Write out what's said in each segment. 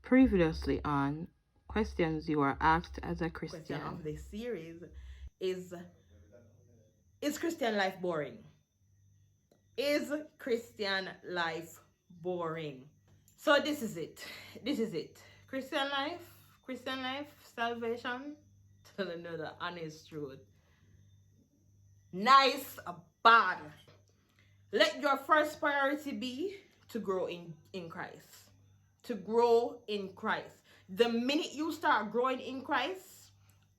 Previously on questions you are asked as a Question Christian. of this series is Is Christian life boring? Is Christian life boring? So this is it. This is it. Christian life, salvation. To know the honest truth. Nice, bad. Let your first priority be to grow in Christ. To grow in Christ. The minute you start growing in Christ,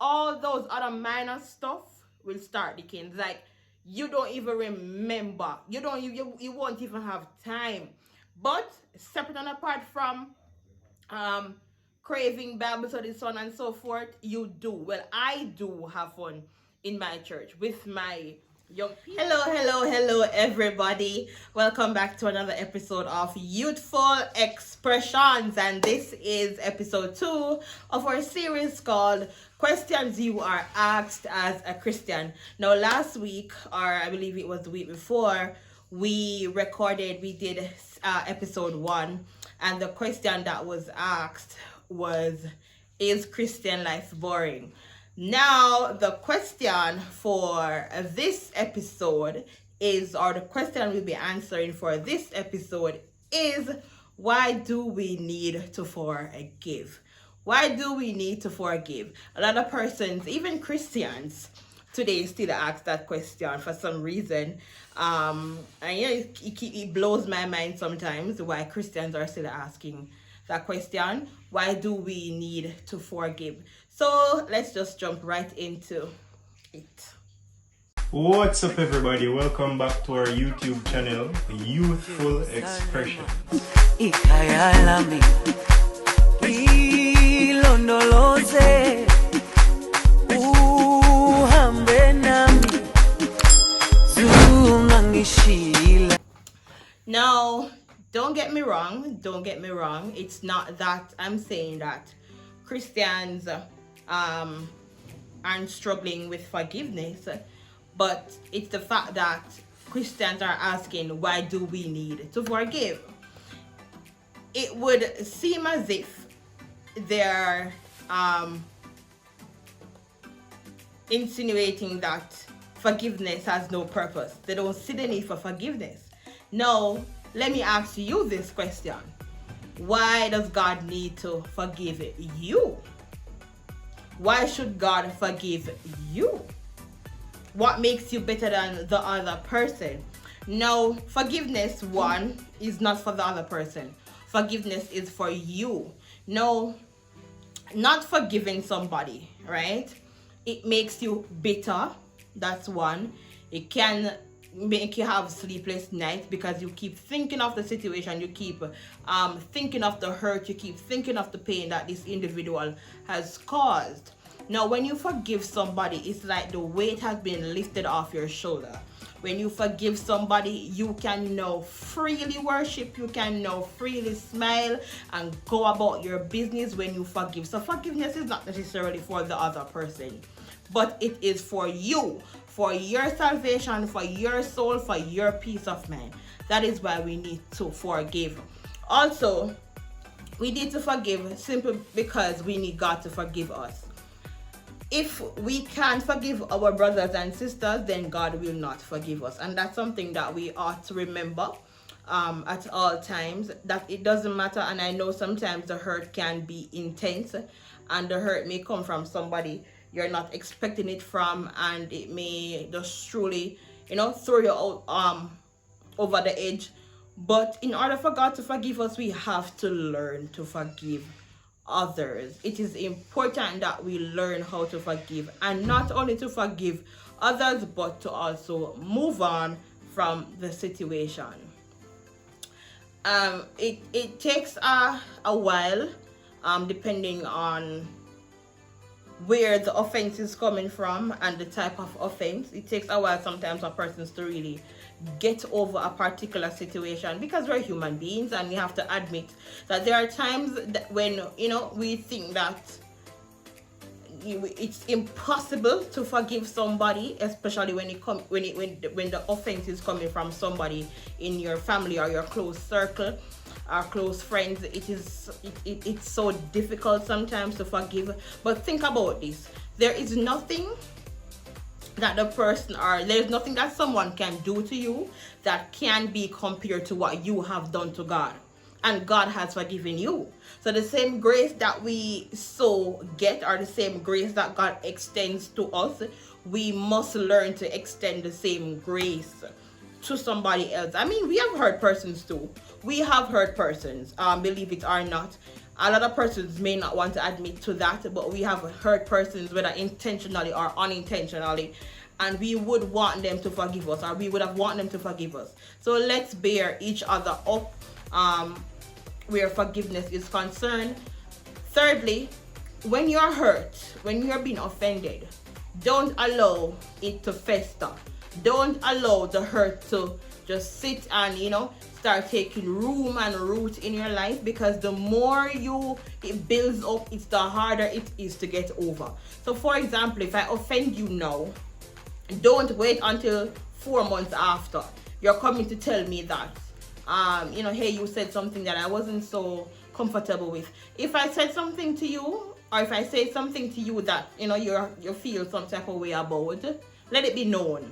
all those other minor stuff will start decaying. Like you don't even remember. You won't even have time. But separate and apart from um craving Bible study, so on and so forth, you do. Well, I do have fun in my church with my young people. Hello, everybody. Welcome back to another episode of Youthful Expressions, and this is episode 2 of our series called Questions You Are Asked as a Christian. Now, last week, or I believe it was the week before, we did episode 1, and the question that was asked was, is Christian life boring? Now, the question for this episode or the question we'll be answering for this episode is, why do we need to forgive? Why do we need to forgive? A lot of persons, even Christians, today still ask that question for some reason. And it blows my mind sometimes why Christians are still asking that question. Why do we need to forgive? So let's just jump right into it. What's up, everybody? Welcome back to our YouTube channel, Youthful Expressions. Now, don't get me wrong. It's not that I'm saying that Christians aren't struggling with forgiveness, but it's the fact that Christians are asking, why do we need to forgive? It would seem as if they're insinuating that forgiveness has no purpose. They don't see the need for forgiveness. Now, let me ask you this question. Why does God need to forgive you? Why should God forgive you? What makes you better than the other person? No, forgiveness, one, is not for the other person. Forgiveness is for you. No, not forgiving somebody, right? It makes you bitter. That's one. It can make you have sleepless nights because you keep thinking of the situation, you keep thinking of the hurt, you keep thinking of the pain that this individual has caused. Now, when you forgive somebody, it's like the weight has been lifted off your shoulder. When you forgive somebody, you can now freely worship, you can now freely smile and go about your business when you forgive. So forgiveness is not necessarily for the other person, but it is for you, for your salvation, for your soul, for your peace of mind. That is why we need to forgive. Also, we need to forgive simply because we need God to forgive us. If we can't forgive our brothers and sisters, then God will not forgive us. And that's something that we ought to remember at all times, that it doesn't matter. And I know sometimes the hurt can be intense, and the hurt may come from somebody you're not expecting it from, and it may just truly, throw you out over the edge. But in order for God to forgive us, we have to learn to forgive others. It is important that we learn how to forgive, and not only to forgive others, but to also move on from the situation. It takes a while, depending on where the offense is coming from and the type of offense. It takes a while sometimes for persons to really get over a particular situation, because we're human beings, and we have to admit that there are times that when we think that it's impossible to forgive somebody, especially when the offense is coming from somebody in your family or your close circle. our close friends, it's so difficult sometimes to forgive. But think about this: there is nothing that the person, or there's nothing that someone can do to you that can be compared to what you have done to God, and God has forgiven you. So the same grace that we so get, or the same grace that God extends to us, we must learn to extend the same grace to somebody else. I mean, we have hurt persons too. We have hurt persons, believe it or not. A lot of persons may not want to admit to that, but we have hurt persons, whether intentionally or unintentionally, and we would want them to forgive us, or we would have wanted them to forgive us. So let's bear each other up where forgiveness is concerned. Thirdly, when you're hurt, when you're being offended, don't allow it to fester. Don't allow the hurt to just sit and, start taking room and root in your life, because the more it builds up, it's the harder it is to get over. So for example, if I offend you now, don't wait until 4 months after you're coming to tell me that hey, you said something that I wasn't so comfortable with. If I said something to you, or if I say something to you that you feel some type of way about, let it be known.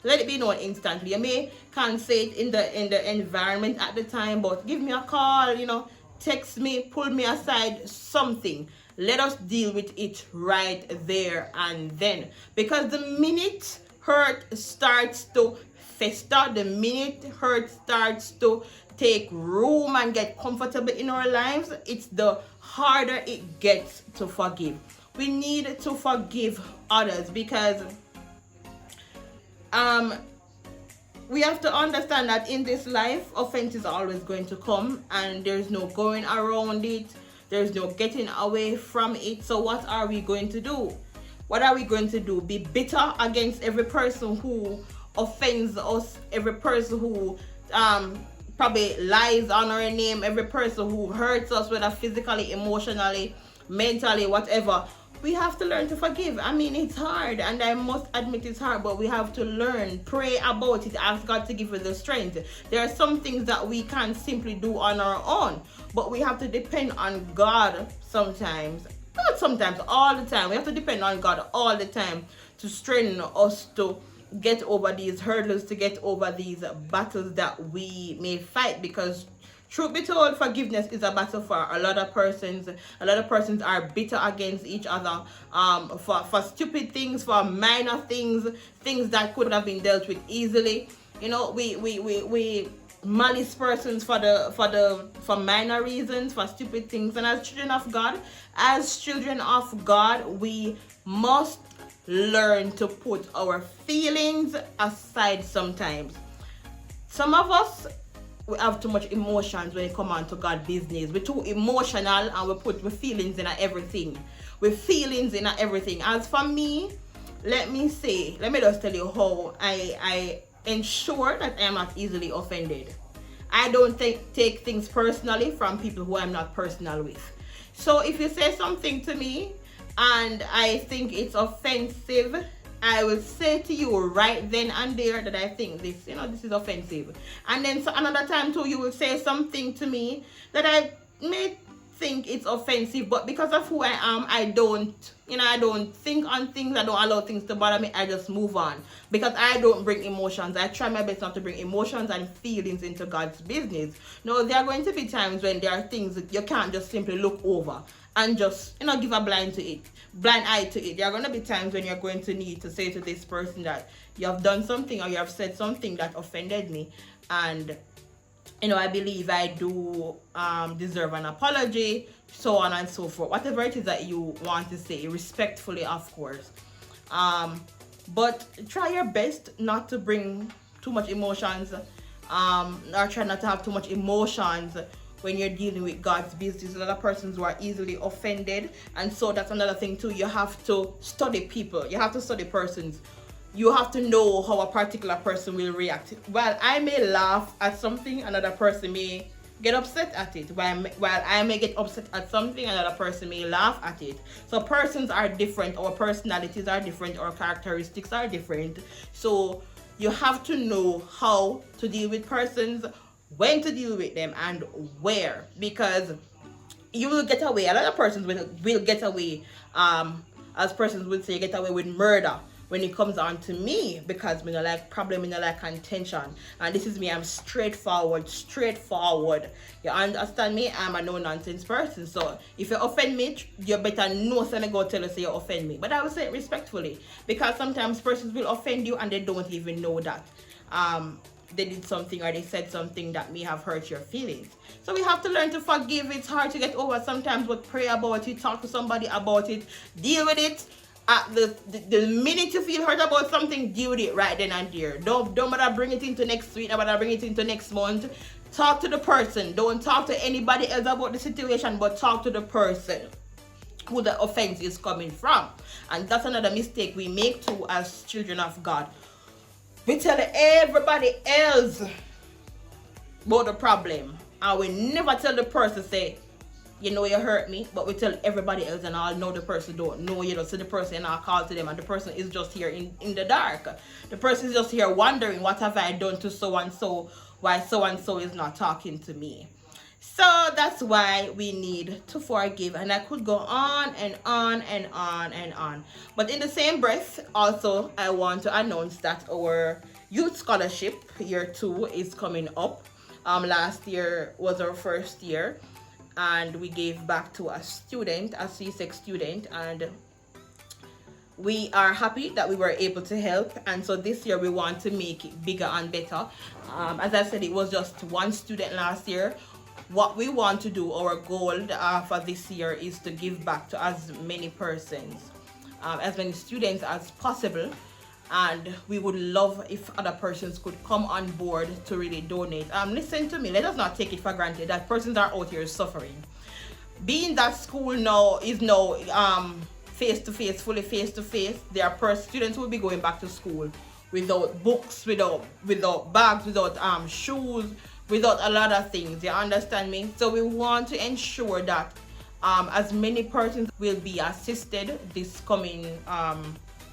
Let it be known instantly. You may can't say it in the environment at the time, but give me a call, text me, pull me aside, something. Let us deal with it right there and then. Because the minute hurt starts to fester, the minute hurt starts to take room and get comfortable in our lives, it's the harder it gets to forgive. We need to forgive others, because we have to understand that in this life, offense is always going to come, and there's no going around it. There's no getting away from it. So what are we going to do? What are we going to do? Be bitter against every person who offends us, every person who probably lies on our name, every person who hurts us, whether physically, emotionally, mentally, whatever. We have to learn to forgive. I mean, it's hard, and I must admit it's hard, but we have to learn, pray about it, ask God to give us the strength. There are some things that we can't simply do on our own, but we have to depend on God sometimes. Not sometimes, all the time. We have to depend on God all the time to strengthen us to get over these hurdles, to get over these battles that we may fight, because truth be told, forgiveness is a battle for a lot of persons. A lot of persons are bitter against each other for stupid things, for minor things that could have been dealt with easily. We malice persons for minor reasons, for stupid things. And as children of God, we must learn to put our feelings aside sometimes. Some of us, we have too much emotions when it comes on to God business. We're too emotional, and we put feelings in everything. As for me, let me just tell you how I ensure that I am not easily offended. I don't take things personally from people who I'm not personal with. So if you say something to me and I think it's offensive, I will say to you right then and there that I think this is offensive. And then another time too, you will say something to me that I may think it's offensive, but because of who I am, I don't think on things. I don't allow things to bother me. I just move on, because I don't bring emotions. I try my best not to bring emotions and feelings into God's business. No, there are going to be times when there are things that you can't just simply look over and just give a blind eye to it. There are going to be times when you're going to need to say to this person that you have done something or you have said something that offended me, and I believe I do deserve an apology, so on and so forth. Whatever it is that you want to say, respectfully, of course. But try your best not to bring too much emotions, or try not to have too much emotions when you're dealing with God's business. A lot of persons who are easily offended, and so that's another thing too. You have to study people. You have to study persons. You have to know how a particular person will react. While I may laugh at something, another person may get upset at it. While I may get upset at something, another person may laugh at it. So persons are different, our personalities are different, our characteristics are different. So you have to know how to deal with persons, when to deal with them, and where, because you will get away. A lot of persons will get away, as persons would say, get away with murder when it comes on to me, because me no like problem, me no like contention, and this is me. I'm straightforward. You understand me? I'm a no nonsense person. So if you offend me, you better know, so I go tell you say you offend me. But I will say it respectfully, because sometimes persons will offend you and they don't even know that they did something or they said something that may have hurt your feelings. So we have to learn to forgive. It's hard to get over sometimes, but pray about it, talk to somebody about it, deal with it. At the minute you feel hurt about something, deal with it right then and there. Don't bother bring it into next week, don't bother bring it into next month. Talk to the person. Don't talk to anybody else about the situation, but talk to the person who the offense is coming from. And that's another mistake we make too as children of God. We tell everybody else about the problem, and we never tell the person, say, you know, you hurt me, but we tell everybody else, and all know the person don't know, you know, so the person, and I'll call to them, and the person is just here in the dark. The person is just here wondering, what have I done to so and so, why so and so is not talking to me. So that's why we need to forgive. And I could go on and on and on and on. But in the same breath, also, I want to announce that our youth scholarship year 2 is coming up. Last year was our first year, and we gave back to a student, a C6 student, and we are happy that we were able to help. And so this year we want to make it bigger and better. As I said, it was just one student last year. What we want to do, our goal for this year, is to give back to as many persons, as many students as possible. And we would love if other persons could come on board to really donate. Listen to me, let us not take it for granted that persons are out here suffering. Being that school now is now face-to-face, fully face-to-face, there are students who will be going back to school without books, without bags, without shoes, without a lot of things. You understand me? So we want to ensure that as many persons will be assisted this coming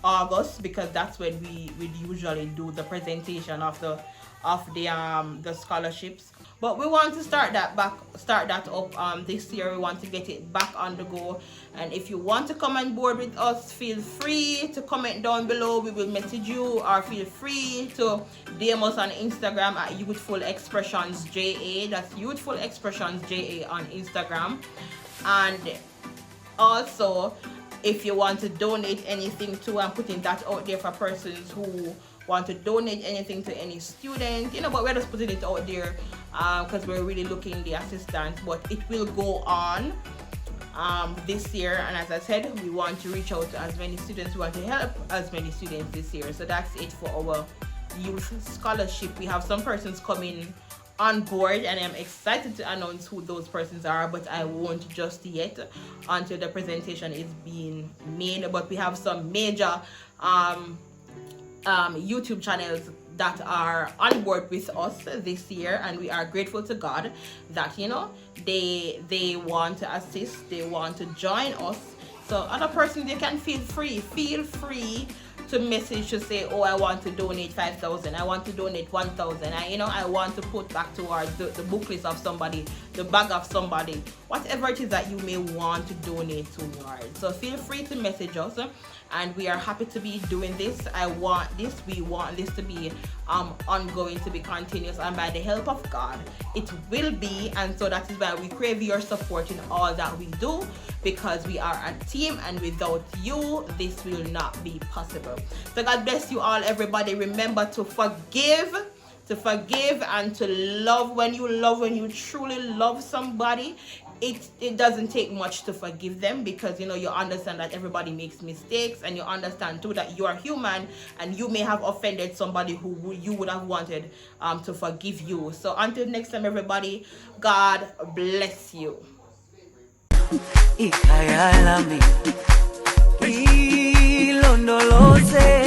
August, because that's when we usually do the presentation of the scholarships. But we want to start that up this year. We want to get it back on the go. And if you want to come on board with us, feel free to comment down below. We will message you, or feel free to DM us on Instagram at Youthful Expressions JA. That's Youthful Expressions JA on Instagram. And also, if you want to donate anything too, I'm putting that out there for persons who want to donate anything to any student, you know, but we're just putting it out there because we're really looking the assistance. But it will go on this year, and as I said, we want to reach out to as many students. We want to help as many students this year. So that's it for our youth scholarship. We have some persons coming on board, and I'm excited to announce who those persons are, but I won't just yet until the presentation is being made. But we have some major YouTube channels that are on board with us this year, and we are grateful to God that, you know, they want to assist, they want to join us. So other persons, they can feel free to message to say, oh, I want to donate 5,000, I want to donate 1,000, I want to put back towards the book list of somebody, the bag of somebody, whatever it is that you may want to donate towards. So feel free to message us, and we are happy to be doing this. We want this to be ongoing, to be continuous, and by the help of God, it will be. And so that is why we crave your support in all that we do, because we are a team, and without you, this will not be possible. So God bless you all, everybody. Remember to forgive, and to love. When you truly love somebody, it doesn't take much to forgive them, because, you know, you understand that everybody makes mistakes, and you understand too that you are human, and you may have offended somebody who you would have wanted to forgive you. So until next time, everybody, God bless you. Ikayalami ilondoloze